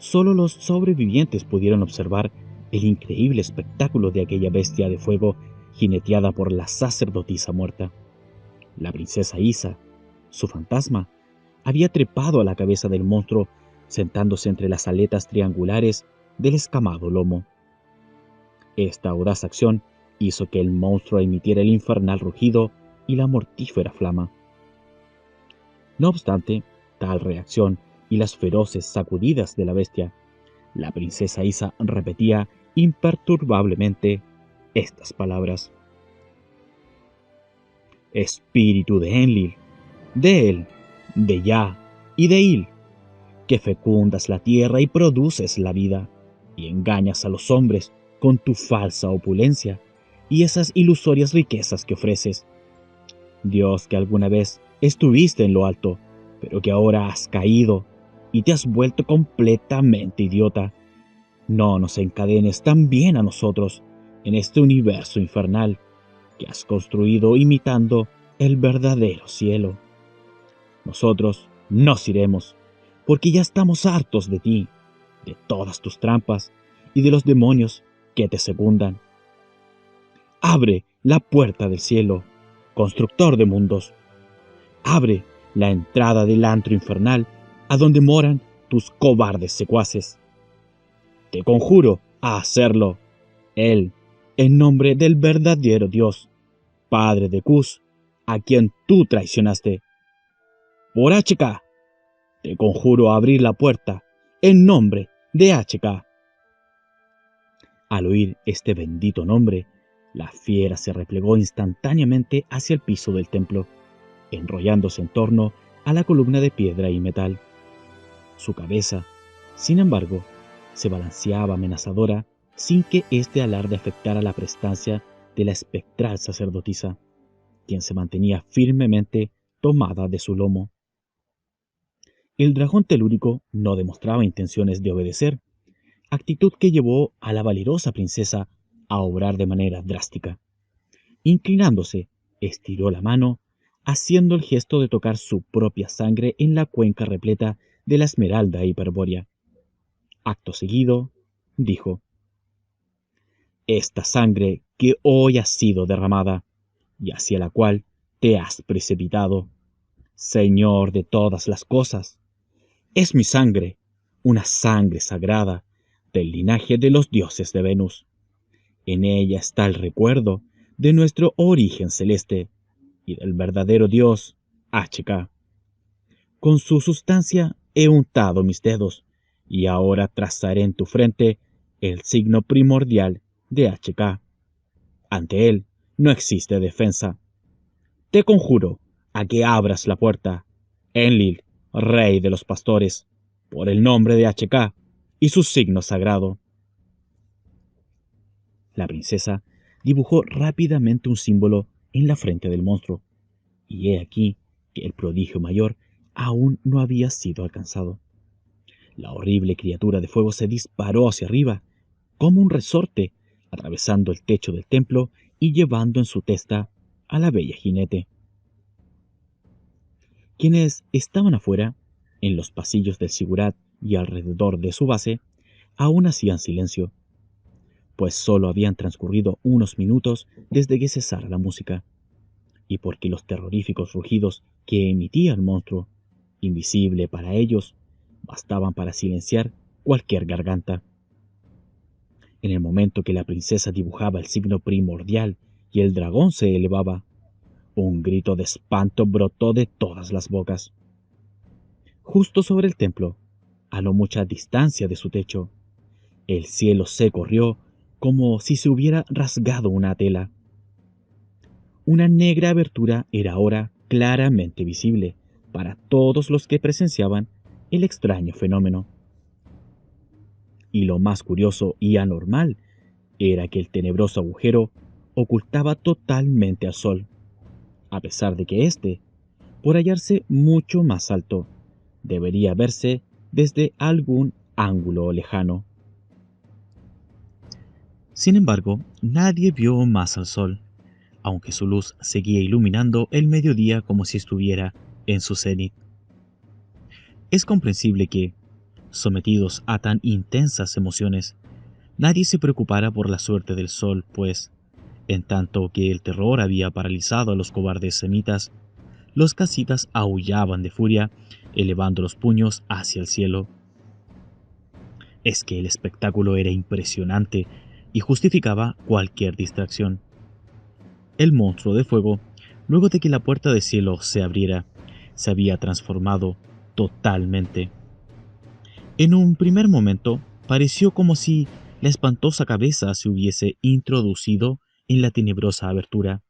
Solo los sobrevivientes pudieron observar el increíble espectáculo de aquella bestia de fuego jineteada por la sacerdotisa muerta. La princesa Isa, su fantasma, había trepado a la cabeza del monstruo, sentándose entre las aletas triangulares del escamado lomo. Esta audaz acción hizo que el monstruo emitiera el infernal rugido y la mortífera flama. No obstante tal reacción y las feroces sacudidas de la bestia, la princesa Isa repetía imperturbablemente estas palabras: Espíritu de Enlil, de él, de Ya y de Il, que fecundas la tierra y produces la vida, y engañas a los hombres con tu falsa opulencia y esas ilusorias riquezas que ofreces. Dios, que alguna vez estuviste en lo alto, pero que ahora has caído y te has vuelto completamente idiota, no nos encadenes también a nosotros en este universo infernal que has construido imitando el verdadero cielo. Nosotros nos iremos, porque ya estamos hartos de ti, de todas tus trampas y de los demonios que te secundan. Abre la puerta del cielo, constructor de mundos. Abre la entrada del antro infernal a donde moran tus cobardes secuaces. Te conjuro a hacerlo. Él, en nombre del verdadero Dios, Padre de Cus, a quien tú traicionaste. Por HK, te conjuro a abrir la puerta, en nombre de HK. Al oír este bendito nombre, la fiera se replegó instantáneamente hacia el piso del templo, enrollándose en torno a la columna de piedra y metal. Su cabeza, sin embargo, se balanceaba amenazadora sin que este alarde afectara la prestancia de la espectral sacerdotisa, quien se mantenía firmemente tomada de su lomo. El dragón telúrico no demostraba intenciones de obedecer, actitud que llevó a la valerosa princesa a obrar de manera drástica. Inclinándose, estiró la mano, haciendo el gesto de tocar su propia sangre en la cuenca repleta de la esmeralda hiperbórea. Acto seguido, dijo: Esta sangre que hoy ha sido derramada, y hacia la cual te has precipitado, Señor de todas las cosas, es mi sangre, una sangre sagrada del linaje de los dioses de Venus. En ella está el recuerdo de nuestro origen celeste y del verdadero dios HK. Con su sustancia he untado mis dedos y ahora trazaré en tu frente el signo primordial de HK. Ante él no existe defensa. Te conjuro a que abras la puerta, Enlil, rey de los pastores, por el nombre de HK y su signo sagrado. La princesa dibujó rápidamente un símbolo en la frente del monstruo, y he aquí que el prodigio mayor aún no había sido alcanzado. La horrible criatura de fuego se disparó hacia arriba, como un resorte, atravesando el techo del templo y llevando en su testa a la bella jinete. Quienes estaban afuera, en los pasillos del Sigurat y alrededor de su base, aún hacían silencio, pues solo habían transcurrido unos minutos desde que cesara la música, y porque los terroríficos rugidos que emitía el monstruo, invisible para ellos, bastaban para silenciar cualquier garganta. En el momento que la princesa dibujaba el signo primordial y el dragón se elevaba, un grito de espanto brotó de todas las bocas. Justo sobre el templo, a no mucha distancia de su techo, el cielo se corrió como si se hubiera rasgado una tela. Una negra abertura era ahora claramente visible para todos los que presenciaban el extraño fenómeno. Y lo más curioso y anormal era que el tenebroso agujero ocultaba totalmente al sol, a pesar de que éste, por hallarse mucho más alto, debería verse desde algún ángulo lejano. Sin embargo, nadie vio más al sol, aunque su luz seguía iluminando el mediodía como si estuviera en su cenit. Es comprensible que, sometidos a tan intensas emociones, nadie se preocupara por la suerte del sol, pues, en tanto que el terror había paralizado a los cobardes semitas, los casitas aullaban de furia, elevando los puños hacia el cielo. Es que el espectáculo era impresionante y justificaba cualquier distracción. El monstruo de fuego, luego de que la puerta del cielo se abriera, se había transformado totalmente. En un primer momento, pareció como si la espantosa cabeza se hubiese introducido en la tenebrosa abertura,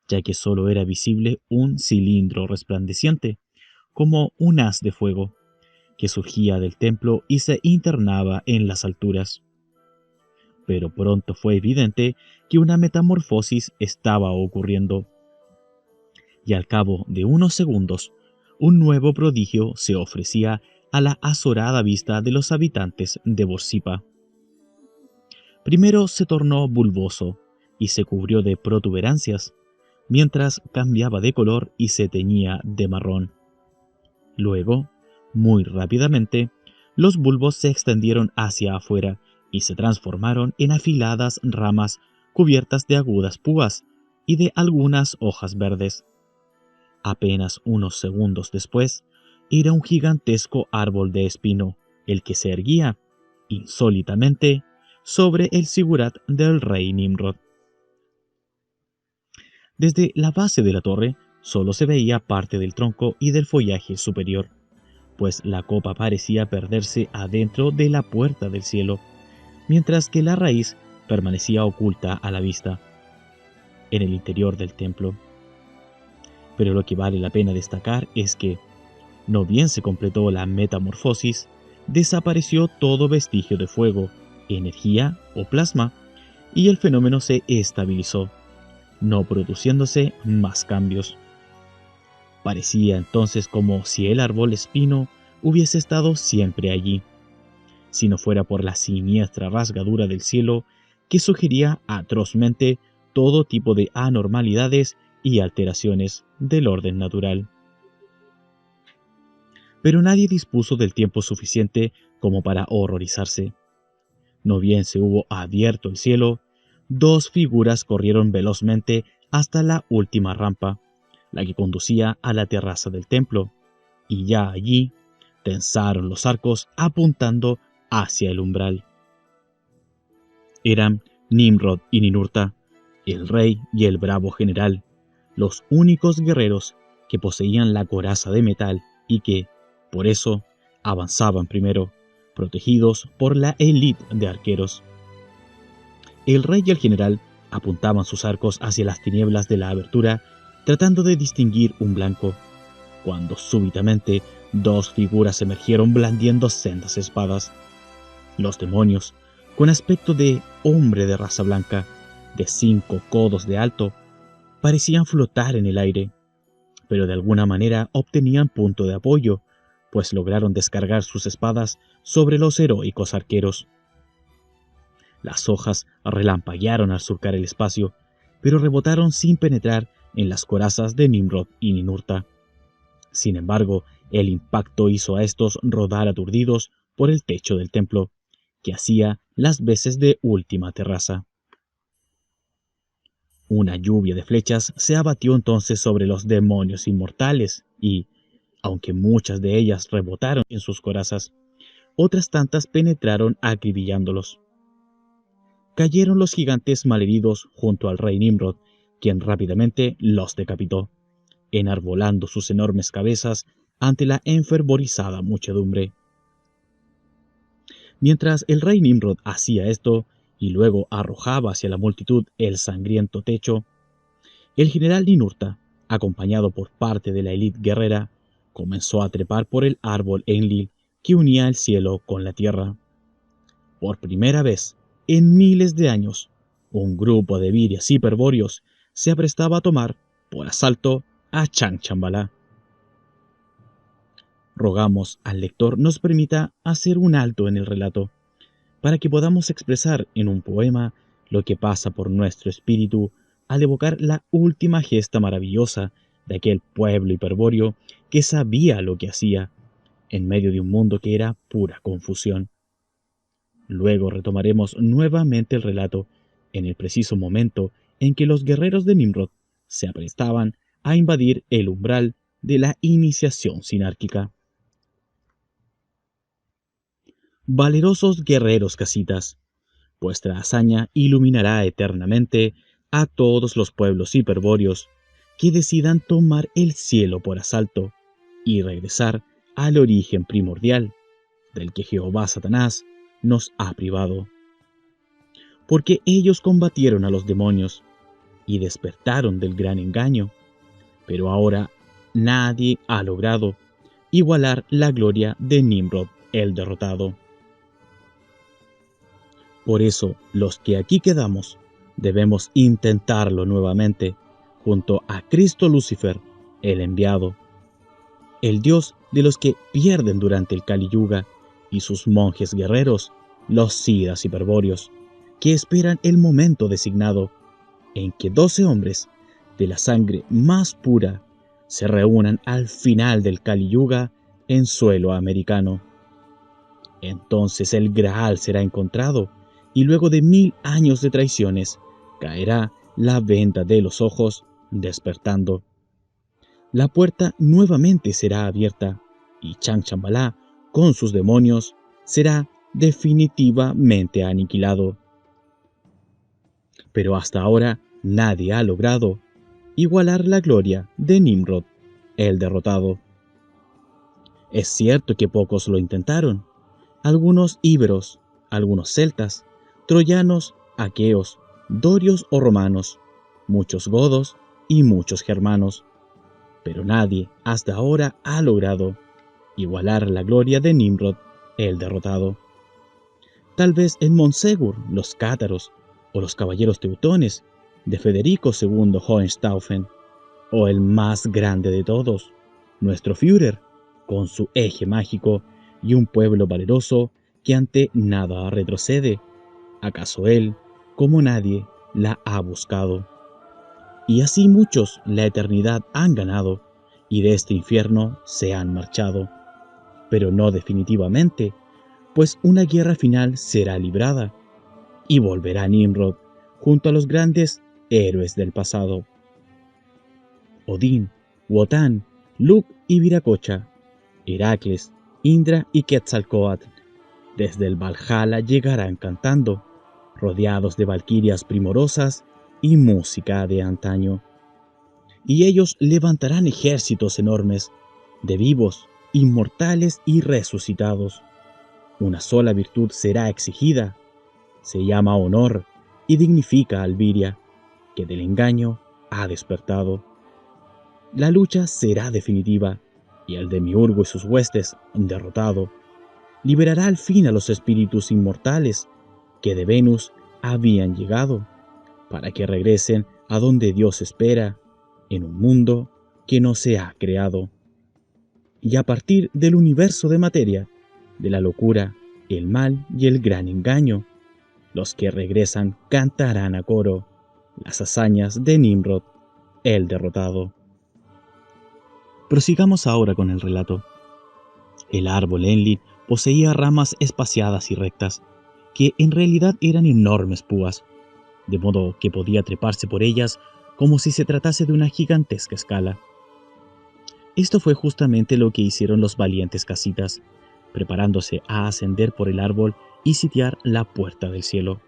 ya que solo era visible un cilindro resplandeciente, como un haz de fuego, que surgía del templo y se internaba en las alturas. Pero pronto fue evidente que una metamorfosis estaba ocurriendo, y al cabo de unos segundos, un nuevo prodigio se ofrecía a la azorada vista de los habitantes de Borsippa. Primero se tornó bulboso y se cubrió de protuberancias, mientras cambiaba de color y se teñía de marrón. Luego, muy rápidamente, los bulbos se extendieron hacia afuera y se transformaron en afiladas ramas cubiertas de agudas púas y de algunas hojas verdes. Apenas unos segundos después, era un gigantesco árbol de espino el que se erguía, insólitamente, sobre el sigurat del rey Nimrod. Desde la base de la torre solo se veía parte del tronco y del follaje superior, pues la copa parecía perderse adentro de la puerta del cielo, mientras que la raíz permanecía oculta a la vista, en el interior del templo. Pero lo que vale la pena destacar es que, no bien se completó la metamorfosis, desapareció todo vestigio de fuego, energía o plasma, y el fenómeno se estabilizó, no produciéndose más cambios. Parecía entonces como si el árbol espino hubiese estado siempre allí, si no fuera por la siniestra rasgadura del cielo que sugería atrozmente todo tipo de anormalidades y alteraciones del orden natural. Pero nadie dispuso del tiempo suficiente como para horrorizarse. No bien se hubo abierto el cielo, dos figuras corrieron velozmente hasta la última rampa, la que conducía a la terraza del templo, y ya allí tensaron los arcos apuntando hacia el umbral. Eran Nimrod y Ninurta, el rey y el bravo general, los únicos guerreros que poseían la coraza de metal y que, por eso, avanzaban primero, protegidos por la élite de arqueros. El rey y el general apuntaban sus arcos hacia las tinieblas de la abertura, tratando de distinguir un blanco, cuando súbitamente dos figuras emergieron blandiendo sendas espadas. Los demonios, con aspecto de hombre de raza blanca, de 5 codos de alto, parecían flotar en el aire, pero de alguna manera obtenían punto de apoyo, pues lograron descargar sus espadas sobre los heroicos arqueros. Las hojas relampaguearon al surcar el espacio, pero rebotaron sin penetrar en las corazas de Nimrod y Ninurta. Sin embargo, el impacto hizo a estos rodar aturdidos por el techo del templo, que hacía las veces de última terraza. Una lluvia de flechas se abatió entonces sobre los demonios inmortales y, aunque muchas de ellas rebotaron en sus corazas, otras tantas penetraron acribillándolos. Cayeron los gigantes malheridos junto al rey Nimrod, quien rápidamente los decapitó, enarbolando sus enormes cabezas ante la enfervorizada muchedumbre. Mientras el rey Nimrod hacía esto y luego arrojaba hacia la multitud el sangriento techo, el general Ninurta, acompañado por parte de la élite guerrera, comenzó a trepar por el árbol Enlil que unía el cielo con la tierra. Por primera vez en miles de años, un grupo de virias hiperbóreos se aprestaba a tomar por asalto a Changchanbalá. Rogamos al lector nos permita hacer un alto en el relato, para que podamos expresar en un poema lo que pasa por nuestro espíritu al evocar la última gesta maravillosa de aquel pueblo hiperbóreo que sabía lo que hacía, en medio de un mundo que era pura confusión. Luego retomaremos nuevamente el relato en el preciso momento en que los guerreros de Nimrod se aprestaban a invadir el umbral de la iniciación sinárquica. Valerosos guerreros casitas, vuestra hazaña iluminará eternamente a todos los pueblos hiperbóreos que decidan tomar el cielo por asalto y regresar al origen primordial del que Jehová Satanás nos ha privado. Porque ellos combatieron a los demonios y despertaron del gran engaño, pero ahora nadie ha logrado igualar la gloria de Nimrod el derrotado. Por eso, los que aquí quedamos, debemos intentarlo nuevamente, junto a Cristo Lucifer, el enviado, el Dios de los que pierden durante el Kali Yuga, y sus monjes guerreros, los Siddhas hiperbóreos, que esperan el momento designado en que 12 hombres de la sangre más pura se reúnan al final del Kali Yuga en suelo americano. Entonces el Graal será encontrado, y luego de 1000 años de traiciones, caerá la venda de los ojos, despertando. La puerta nuevamente será abierta, y Changchambalá, con sus demonios, será definitivamente aniquilado. Pero hasta ahora nadie ha logrado igualar la gloria de Nimrod, el derrotado. Es cierto que pocos lo intentaron, algunos íberos, algunos celtas, troyanos, aqueos, dorios o romanos, muchos godos y muchos germanos, pero nadie hasta ahora ha logrado igualar la gloria de Nimrod, el derrotado. Tal vez en Monsegur los cátaros o los caballeros teutones de Federico II Hohenstaufen, o el más grande de todos, nuestro Führer, con su eje mágico y un pueblo valeroso que ante nada retrocede. ¿Acaso él, como nadie, la ha buscado? Y así muchos la eternidad han ganado, y de este infierno se han marchado. Pero no definitivamente, pues una guerra final será librada, y volverá Nimrod junto a los grandes héroes del pasado. Odín, Wotan, Lug y Viracocha, Heracles, Indra y Quetzalcóatl, desde el Valhalla llegarán cantando, rodeados de valquirias primorosas y música de antaño. Y ellos levantarán ejércitos enormes, de vivos, inmortales y resucitados. Una sola virtud será exigida, se llama honor y dignifica a Alviria, que del engaño ha despertado. La lucha será definitiva, y el demiurgo y sus huestes, derrotado, liberará al fin a los espíritus inmortales que de Venus habían llegado, para que regresen a donde Dios espera, en un mundo que no se ha creado. Y a partir del universo de materia, de la locura, el mal y el gran engaño, los que regresan cantarán a coro las hazañas de Nimrod, el derrotado. Prosigamos ahora con el relato. El árbol Enlil poseía ramas espaciadas y rectas, que en realidad eran enormes púas, de modo que podía treparse por ellas como si se tratase de una gigantesca escala. Esto fue justamente lo que hicieron los valientes casitas, preparándose a ascender por el árbol y sitiar la puerta del cielo.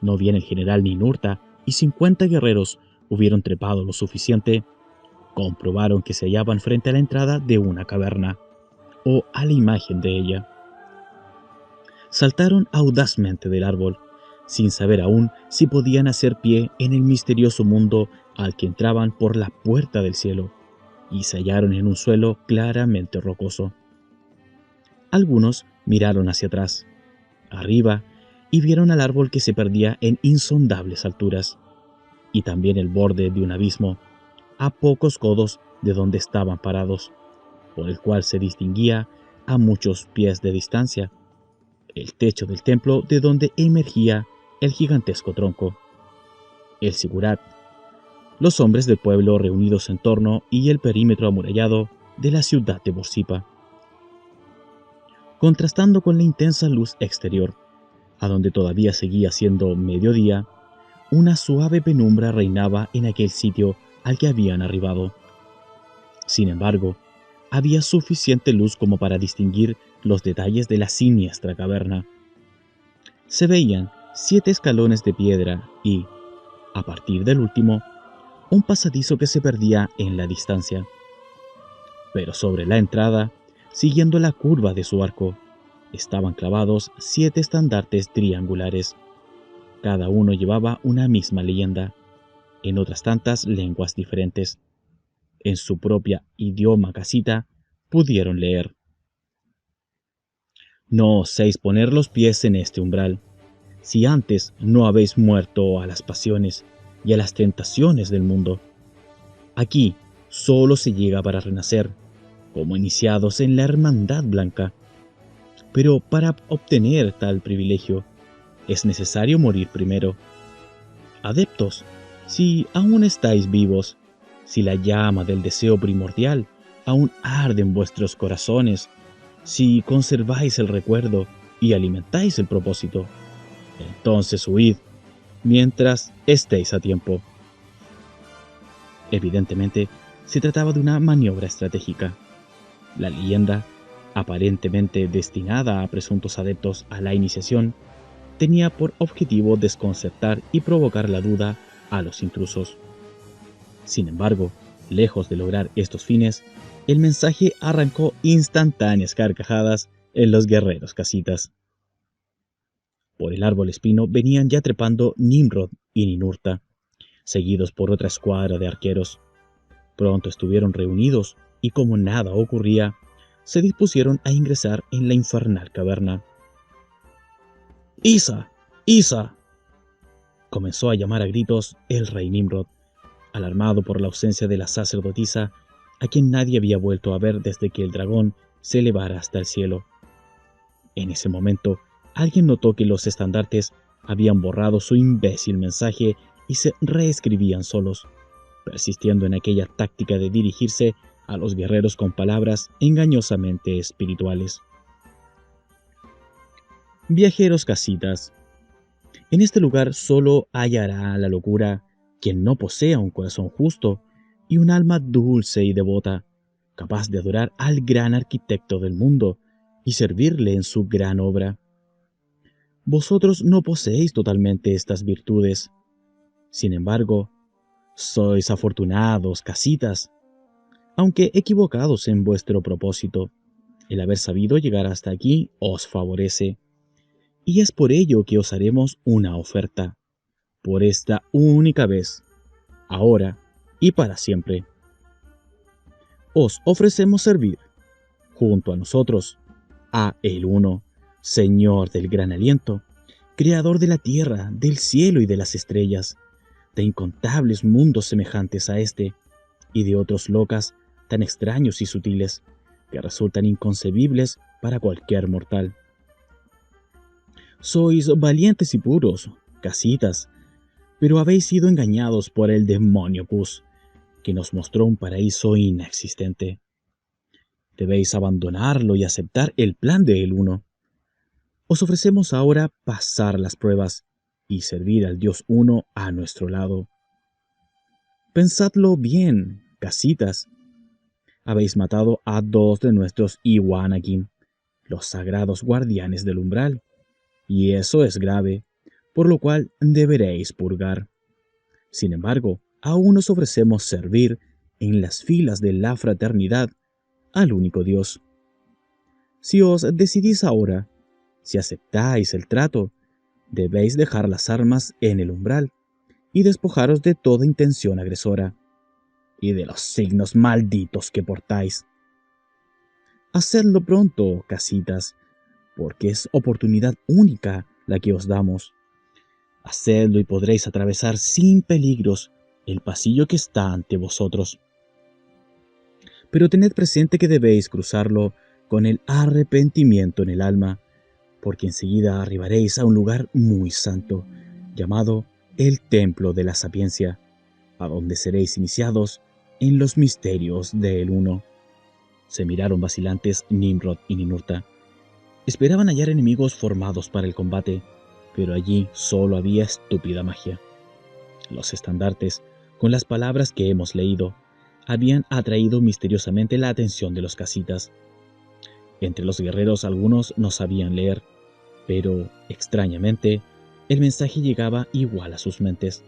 No bien el general Ninurta y 50 guerreros hubieron trepado lo suficiente, comprobaron que se hallaban frente a la entrada de una caverna, o a la imagen de ella. Saltaron audazmente del árbol, sin saber aún si podían hacer pie en el misterioso mundo al que entraban por la puerta del cielo, y se hallaron en un suelo claramente rocoso. Algunos miraron hacia atrás, arriba, y vieron al árbol que se perdía en insondables alturas, y también el borde de un abismo, a pocos codos de donde estaban parados, por el cual se distinguía a muchos pies de distancia el techo del templo de donde emergía el gigantesco tronco. El sigurat, los hombres del pueblo reunidos en torno y el perímetro amurallado de la ciudad de Borsippa. contrastando con la intensa luz exterior, a donde todavía seguía siendo mediodía. Una suave penumbra reinaba en aquel sitio al que habían arribado. Sin embargo, había suficiente luz como para distinguir los detalles de la siniestra caverna. Se veían 7 escalones de piedra y, a partir del último, un pasadizo que se perdía en la distancia. Pero sobre la entrada, siguiendo la curva de su arco, estaban clavados 7 estandartes triangulares. Cada uno llevaba una misma leyenda, en otras tantas lenguas diferentes. En su propia idioma casita pudieron leer: no oséis poner los pies en este umbral, si antes no habéis muerto a las pasiones y a las tentaciones del mundo. Aquí solo se llega para renacer, como iniciados en la Hermandad Blanca. Pero para obtener tal privilegio, es necesario morir primero. Adeptos, si aún estáis vivos, si la llama del deseo primordial aún arde en vuestros corazones, si conserváis el recuerdo y alimentáis el propósito, entonces huid mientras estéis a tiempo. Evidentemente, se trataba de una maniobra estratégica. La leyenda, aparentemente destinada a presuntos adeptos a la iniciación, tenía por objetivo desconcertar y provocar la duda a los intrusos. Sin embargo, lejos de lograr estos fines, el mensaje arrancó instantáneas carcajadas en los guerreros casitas. Por el árbol espino venían ya trepando Nimrod y Ninurta, seguidos por otra escuadra de arqueros. Pronto estuvieron reunidos y, como nada ocurría, se dispusieron a ingresar en la infernal caverna. ¡Isa! ¡Isa!, comenzó a llamar a gritos el rey Nimrod, alarmado por la ausencia de la sacerdotisa, a quien nadie había vuelto a ver desde que el dragón se elevara hasta el cielo. En ese momento, alguien notó que los estandartes habían borrado su imbécil mensaje y se reescribían solos, persistiendo en aquella táctica de dirigirse a los guerreros con palabras engañosamente espirituales. Viajeros casitas, en este lugar solo hallará la locura quien no posea un corazón justo y un alma dulce y devota, capaz de adorar al gran arquitecto del mundo y servirle en su gran obra. Vosotros no poseéis totalmente estas virtudes. Sin embargo, sois afortunados, casitas, aunque equivocados en vuestro propósito. El haber sabido llegar hasta aquí os favorece, y es por ello que os haremos una oferta, por esta única vez, ahora y para siempre. Os ofrecemos servir, junto a nosotros, a el Uno, Señor del gran aliento, Creador de la tierra, del cielo y de las estrellas, de incontables mundos semejantes a este, y de otros locas tan extraños y sutiles, que resultan inconcebibles para cualquier mortal. Sois valientes y puros, casitas, pero habéis sido engañados por el demonio Cus, que nos mostró un paraíso inexistente. Debéis abandonarlo y aceptar el plan de el Uno. Os ofrecemos ahora pasar las pruebas y servir al Dios Uno a nuestro lado. Pensadlo bien, casitas. Habéis matado a 2 de nuestros Iwanakin, los sagrados guardianes del umbral, y eso es grave, por lo cual deberéis purgar. Sin embargo, aún os ofrecemos servir en las filas de la fraternidad al único Dios. Si os decidís ahora, si aceptáis el trato, debéis dejar las armas en el umbral y despojaros de toda intención agresora y de los signos malditos que portáis. Hacedlo pronto, casitas, porque es oportunidad única la que os damos. Hacedlo y podréis atravesar sin peligros el pasillo que está ante vosotros. Pero tened presente que debéis cruzarlo con el arrepentimiento en el alma, porque enseguida arribaréis a un lugar muy santo, llamado el Templo de la Sapiencia, a donde seréis iniciados en los misterios del Uno. Se miraron vacilantes Nimrod y Ninurta, Esperaban hallar enemigos formados para el combate, pero allí solo había estúpida magia. Los estandartes, con las palabras que hemos leído, habían atraído misteriosamente la atención de los casitas. Entre los guerreros algunos no sabían leer, pero, extrañamente, el mensaje llegaba igual a sus mentes.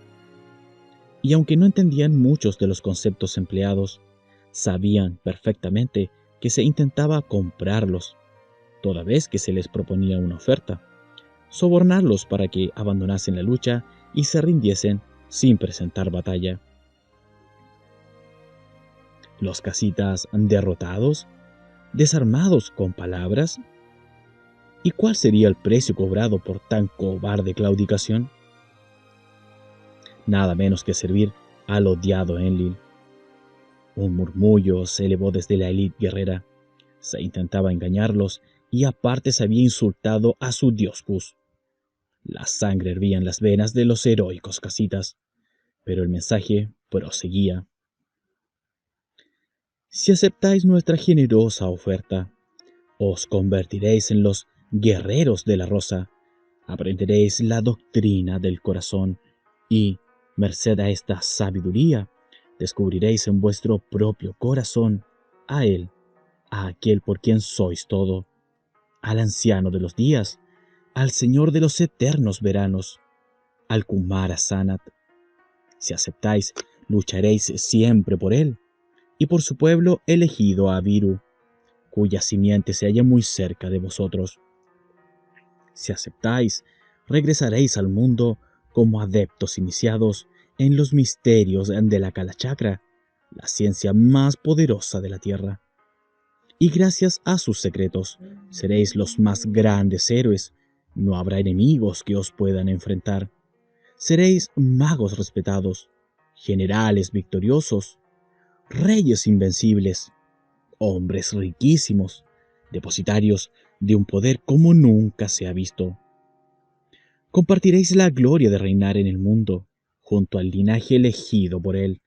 Y aunque no entendían muchos de los conceptos empleados, sabían perfectamente que se intentaba comprarlos, toda vez que se les proponía una oferta, sobornarlos para que abandonasen la lucha y se rindiesen sin presentar batalla. Los casitas derrotados, desarmados con palabras. ¿Y cuál sería el precio cobrado por tan cobarde claudicación? Nada menos que servir al odiado Enlil. Un murmullo se elevó desde la élite guerrera. Se intentaba engañarlos y aparte se había insultado a su dios Cus. La sangre hervía en las venas de los heroicos casitas, pero el mensaje proseguía. Si aceptáis nuestra generosa oferta, os convertiréis en los guerreros de la rosa, aprenderéis la doctrina del corazón y, merced a esta sabiduría, descubriréis en vuestro propio corazón a Él, a aquel por quien sois todo, al anciano de los días, al Señor de los eternos veranos, al Kumara Sanat. Si aceptáis, lucharéis siempre por Él y por su pueblo elegido a Viru, cuya simiente se halla muy cerca de vosotros. Si aceptáis, regresaréis al mundo como adeptos iniciados en los misterios de la Kalachakra, la ciencia más poderosa de la Tierra. Y gracias a sus secretos, seréis los más grandes héroes. No habrá enemigos que os puedan enfrentar. Seréis magos respetados, generales victoriosos, reyes invencibles, hombres riquísimos, depositarios de un poder como nunca se ha visto. Compartiréis la gloria de reinar en el mundo, junto al linaje elegido por Él,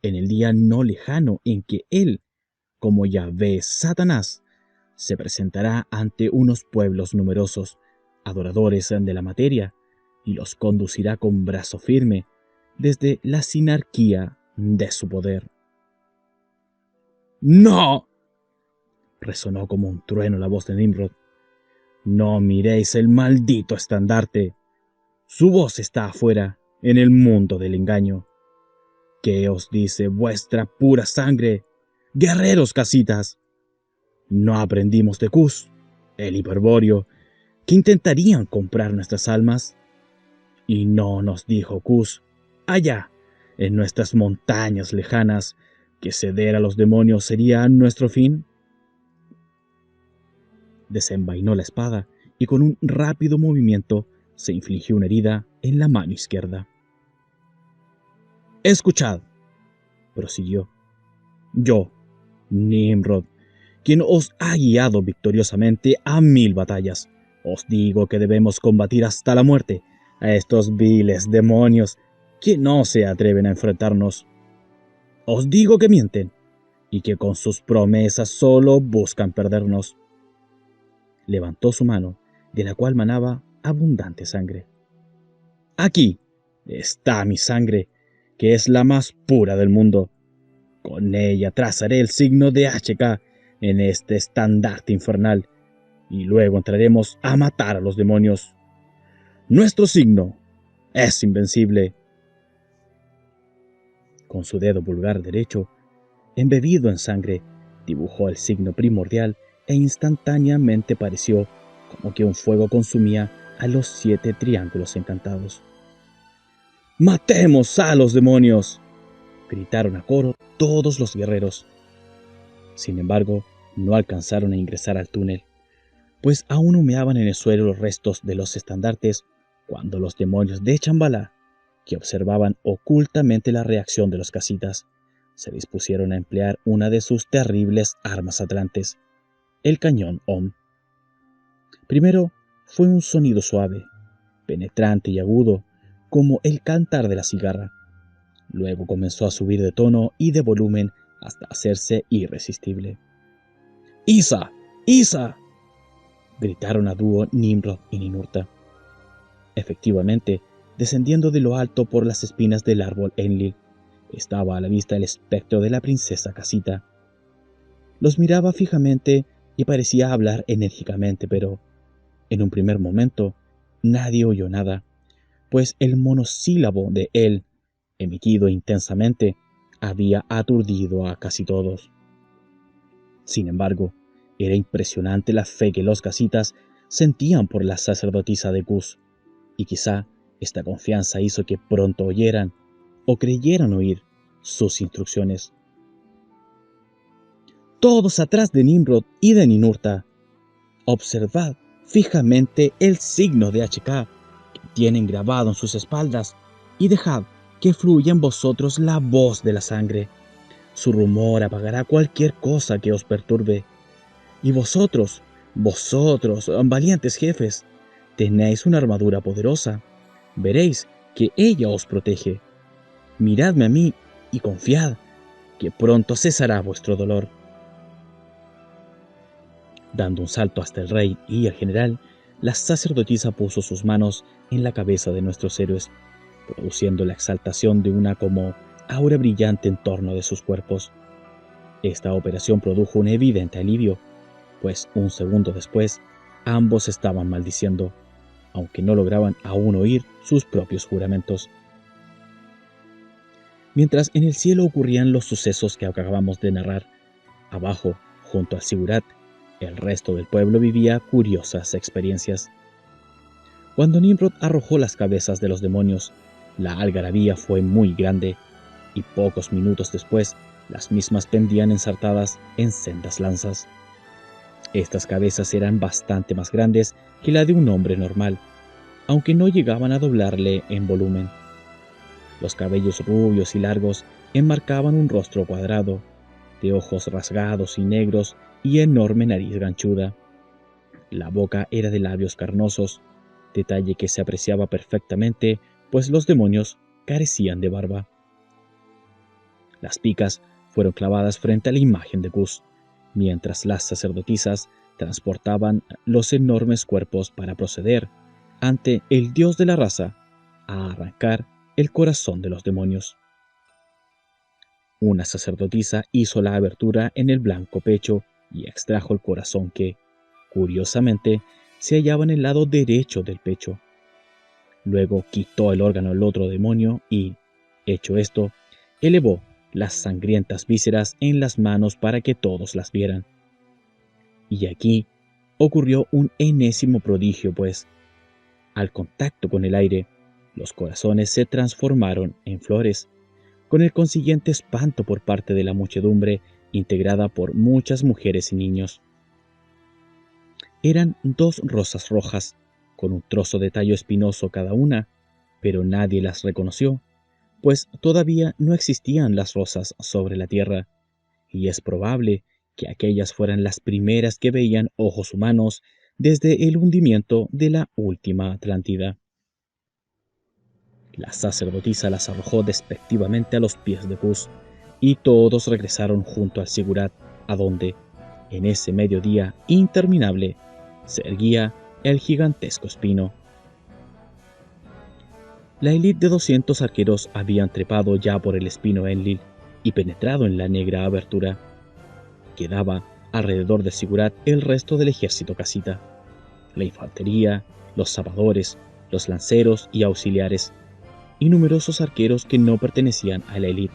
en el día no lejano en que Él, como Yahvé Satanás, se presentará ante unos pueblos numerosos, adoradores de la materia, y los conducirá con brazo firme desde la sinarquía de su poder. ¡No! Resonó como un trueno la voz de Nimrod. No miréis el maldito estandarte. Su voz está afuera, en el mundo del engaño. ¿Qué os dice vuestra pura sangre, guerreros casitas? No aprendimos de Cus, el hiperbóreo, que intentarían comprar nuestras almas. Y no nos dijo Cus, allá, en nuestras montañas lejanas, que ceder a los demonios sería nuestro fin. Desenvainó la espada y con un rápido movimiento se infligió una herida en la mano izquierda. Escuchad, prosiguió. Yo, Nimrod, quien os ha guiado victoriosamente a 1000 batallas, os digo que debemos combatir hasta la muerte a estos viles demonios que no se atreven a enfrentarnos. Os digo que mienten y que con sus promesas solo buscan perdernos. Levantó su mano, de la cual manaba abundante sangre. Aquí está mi sangre, que es la más pura del mundo. Con ella trazaré el signo de HK en este estandarte infernal, y luego entraremos a matar a los demonios. Nuestro signo es invencible. Con su dedo pulgar derecho, embebido en sangre, dibujó el signo primordial e instantáneamente pareció como que un fuego consumía a los 7 triángulos encantados. ¡Matemos a los demonios!, gritaron a coro todos los guerreros. Sin embargo, no alcanzaron a ingresar al túnel, pues aún humeaban en el suelo los restos de los estandartes cuando los demonios de Chambalá, que observaban ocultamente la reacción de los casitas, se dispusieron a emplear una de sus terribles armas atlantes, el cañón Om. Primero fue un sonido suave, penetrante y agudo, como el cantar de la cigarra. Luego comenzó a subir de tono y de volumen hasta hacerse irresistible. ¡Isa! ¡Isa! gritaron a dúo Nimrod y Ninurta. Efectivamente, descendiendo de lo alto por las espinas del árbol Enlil, estaba a la vista el espectro de la princesa Casita. Los miraba fijamente y parecía hablar enérgicamente, pero en un primer momento nadie oyó nada, pues el monosílabo de él, emitido intensamente, había aturdido a casi todos. Sin embargo, era impresionante la fe que los casitas sentían por la sacerdotisa de Cus, y quizá esta confianza hizo que pronto oyeran o creyeran oír sus instrucciones. Todos atrás de Nimrod y de Ninurta. Observad fijamente el signo de HK que tienen grabado en sus espaldas y dejad que fluya en vosotros la voz de la sangre. Su rumor apagará cualquier cosa que os perturbe. Y vosotros, valientes jefes, tenéis una armadura poderosa. Veréis que ella os protege. Miradme a mí y confiad que pronto cesará vuestro dolor. Dando un salto hasta el rey y el general, la sacerdotisa puso sus manos en la cabeza de nuestros héroes, produciendo la exaltación de una como aura brillante en torno de sus cuerpos. Esta operación produjo un evidente alivio, pues un segundo después ambos estaban maldiciendo, aunque no lograban aún oír sus propios juramentos. Mientras en el cielo ocurrían los sucesos que acabamos de narrar, abajo, junto al Sigurat, el resto del pueblo vivía curiosas experiencias. Cuando Nimrod arrojó las cabezas de los demonios, la algarabía fue muy grande, y pocos minutos después las mismas pendían ensartadas en sendas lanzas. Estas cabezas eran bastante más grandes que la de un hombre normal, aunque no llegaban a doblarle en volumen. Los cabellos rubios y largos enmarcaban un rostro cuadrado, de ojos rasgados y negros y enorme nariz ganchuda. La boca era de labios carnosos, detalle que se apreciaba perfectamente, pues los demonios carecían de barba. Las picas fueron clavadas frente a la imagen de Cus, mientras las sacerdotisas transportaban los enormes cuerpos para proceder, ante el dios de la raza, a arrancar el corazón de los demonios. Una sacerdotisa hizo la abertura en el blanco pecho y extrajo el corazón que, curiosamente, se hallaba en el lado derecho del pecho. Luego quitó el órgano al otro demonio y, hecho esto, elevó las sangrientas vísceras en las manos para que todos las vieran. Y aquí ocurrió un enésimo prodigio, pues, al contacto con el aire, los corazones se transformaron en flores, con el consiguiente espanto por parte de la muchedumbre integrada por muchas mujeres y niños. Eran 2 rosas rojas, con un trozo de tallo espinoso cada una, pero nadie las reconoció, pues todavía no existían las rosas sobre la tierra, y es probable que aquellas fueran las primeras que veían ojos humanos desde el hundimiento de la última Atlántida. La sacerdotisa las arrojó despectivamente a los pies de Cus, y todos regresaron junto al Sigurat, a donde, en ese mediodía interminable, se erguía el gigantesco espino. La élite de 200 arqueros habían trepado ya por el espino Enlil y penetrado en la negra abertura. Quedaba alrededor de Sigurat el resto del ejército casita, la infantería, los zapadores, los lanceros y auxiliares, y numerosos arqueros que no pertenecían a la élite.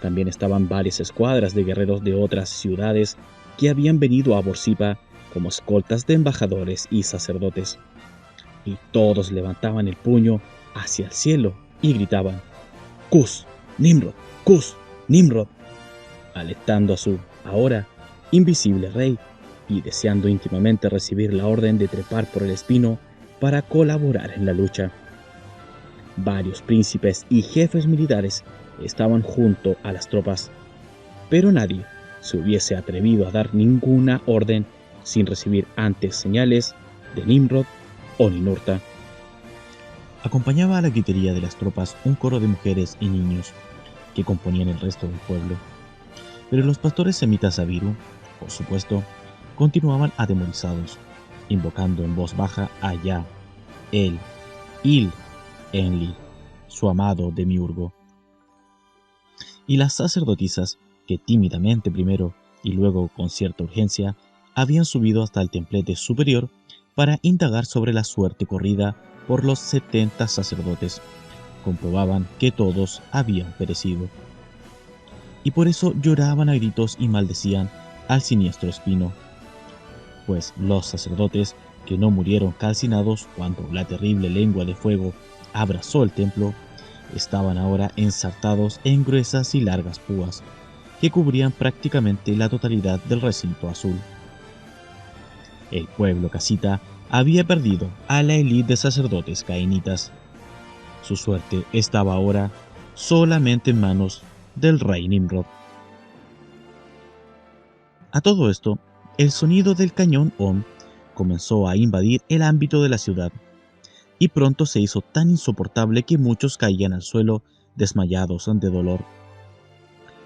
También estaban varias escuadras de guerreros de otras ciudades que habían venido a Borsippa como escoltas de embajadores y sacerdotes. Y todos levantaban el puño hacia el cielo y gritaban: «Cus, Nimrod, Cus, Nimrod», alentando a su, ahora, invisible rey y deseando íntimamente recibir la orden de trepar por el espino para colaborar en la lucha. Varios príncipes y jefes militares estaban junto a las tropas, pero nadie se hubiese atrevido a dar ninguna orden sin recibir antes señales de Nimrod o Ninurta. Acompañaba a la gritería de las tropas un coro de mujeres y niños que componían el resto del pueblo, pero los pastores semitas Abiru, por supuesto, continuaban atemorizados, invocando en voz baja a Ya, él, Il, Enlil, su amado demiurgo. Y las sacerdotisas, que tímidamente primero y luego con cierta urgencia, habían subido hasta el templete superior para indagar sobre la suerte corrida por los 70 sacerdotes, comprobaban que todos habían perecido. Y por eso lloraban a gritos y maldecían al siniestro espino, pues los sacerdotes que no murieron calcinados cuando la terrible lengua de fuego abrazó el templo, estaban ahora ensartados en gruesas y largas púas que cubrían prácticamente la totalidad del recinto azul. El pueblo casita había perdido a la élite de sacerdotes cainitas. Su suerte estaba ahora solamente en manos del rey Nimrod. A todo esto, el sonido del cañón Om comenzó a invadir el ámbito de la ciudad, y pronto se hizo tan insoportable que muchos caían al suelo desmayados de dolor.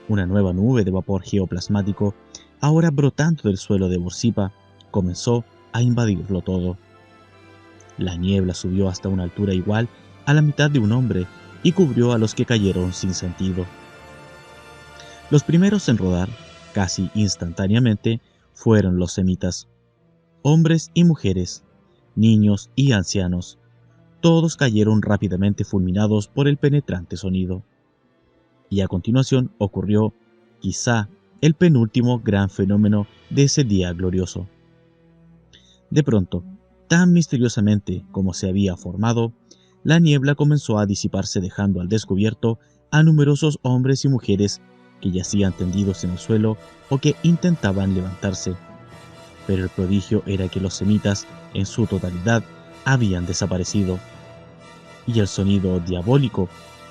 Una nueva nube de vapor geoplasmático, ahora brotando del suelo de Borsippa, comenzó a invadirlo todo. La niebla subió hasta una altura igual a la mitad de un hombre y cubrió a los que cayeron sin sentido. Los primeros en rodar, casi instantáneamente, fueron los semitas. Hombres y mujeres, niños y ancianos, todos cayeron rápidamente fulminados por el penetrante sonido. Y a continuación ocurrió, quizá, el penúltimo gran fenómeno de ese día glorioso. De pronto, tan misteriosamente como se había formado, la niebla comenzó a disiparse dejando al descubierto a numerosos hombres y mujeres que yacían tendidos en el suelo o que intentaban levantarse. Pero el prodigio era que los semitas, en su totalidad, habían desaparecido. Y el sonido diabólico,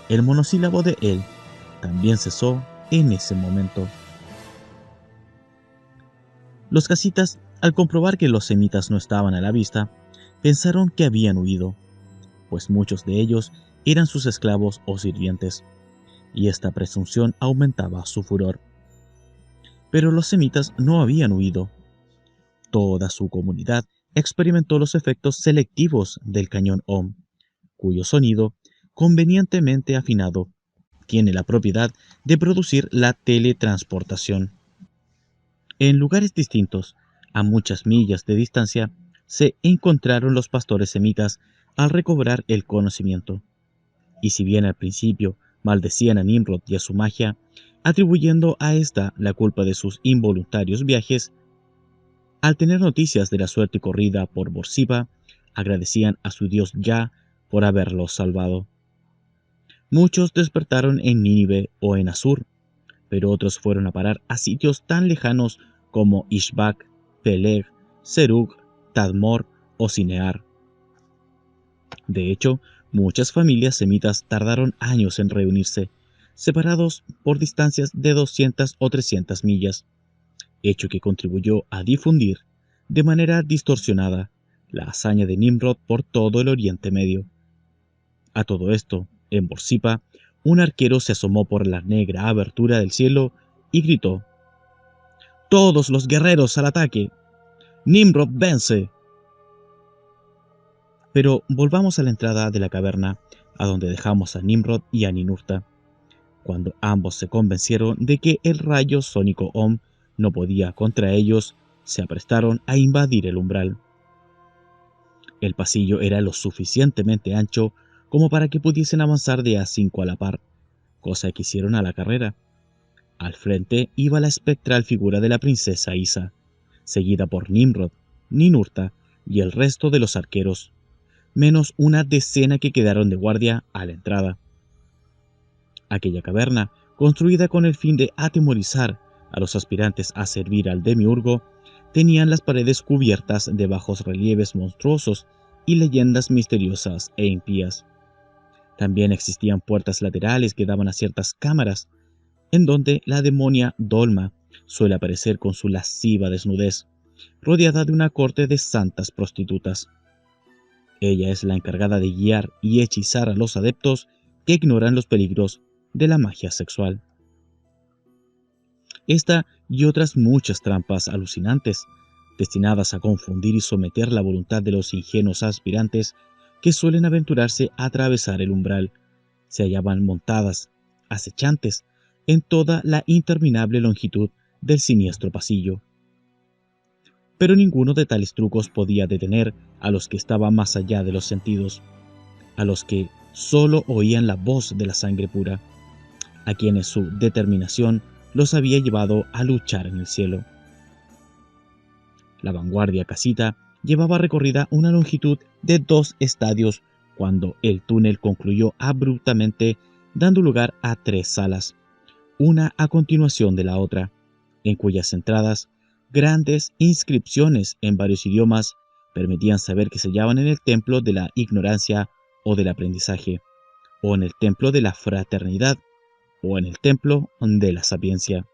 el monosílabo de él, también cesó en ese momento. Los casitas, al comprobar que los semitas no estaban a la vista, pensaron que habían huido, pues muchos de ellos eran sus esclavos o sirvientes, y esta presunción aumentaba su furor. Pero los semitas no habían huido. Toda su comunidad experimentó los efectos selectivos del cañón Om, cuyo sonido, convenientemente afinado, tiene la propiedad de producir la teletransportación. En lugares distintos, a muchas millas de distancia, se encontraron los pastores semitas al recobrar el conocimiento. Y si bien al principio maldecían a Nimrod y a su magia, atribuyendo a esta la culpa de sus involuntarios viajes, al tener noticias de la suerte corrida por Borsippa, agradecían a su dios Ya por haberlos salvado. Muchos despertaron en Nínive o en Asur, pero otros fueron a parar a sitios tan lejanos como Ishbak, Peleg, Serug, Tadmor o Sinear. De hecho, muchas familias semitas tardaron años en reunirse, separados por distancias de 200 o 300 millas, hecho que contribuyó a difundir, de manera distorsionada, la hazaña de Nimrod por todo el Oriente Medio. A todo esto, en Borsippa, un arquero se asomó por la negra abertura del cielo y gritó: ¡Todos los guerreros al ataque! ¡Nimrod vence! Pero volvamos a la entrada de la caverna, a donde dejamos a Nimrod y a Ninurta. Cuando ambos se convencieron de que el rayo sónico Om no podía contra ellos, se aprestaron a invadir el umbral. El pasillo era lo suficientemente ancho como para que pudiesen avanzar de a 5 a la par, cosa que hicieron a la carrera. Al frente iba la espectral figura de la princesa Isa, seguida por Nimrod, Ninurta y el resto de los arqueros, menos una decena que quedaron de guardia a la entrada. Aquella caverna, construida con el fin de atemorizar a los aspirantes a servir al demiurgo, tenían las paredes cubiertas de bajos relieves monstruosos y leyendas misteriosas e impías. También existían puertas laterales que daban a ciertas cámaras, en donde la demonia Dolma suele aparecer con su lasciva desnudez, rodeada de una corte de santas prostitutas. Ella es la encargada de guiar y hechizar a los adeptos que ignoran los peligros de la magia sexual. Esta y otras muchas trampas alucinantes destinadas a confundir y someter la voluntad de los ingenuos aspirantes que suelen aventurarse a atravesar el umbral. Se hallaban montadas, acechantes, en toda la interminable longitud del siniestro pasillo. Pero ninguno de tales trucos podía detener a los que estaban más allá de los sentidos, a los que solo oían la voz de la sangre pura, a quienes su determinación los había llevado a luchar en el cielo. La vanguardia casita llevaba recorrida una longitud de 2 estadios cuando el túnel concluyó abruptamente, dando lugar a 3 salas, una a continuación de la otra, en cuyas entradas grandes inscripciones en varios idiomas permitían saber que se hallaban en el templo de la ignorancia o del aprendizaje, o en el templo de la fraternidad, o en el templo de la sapiencia.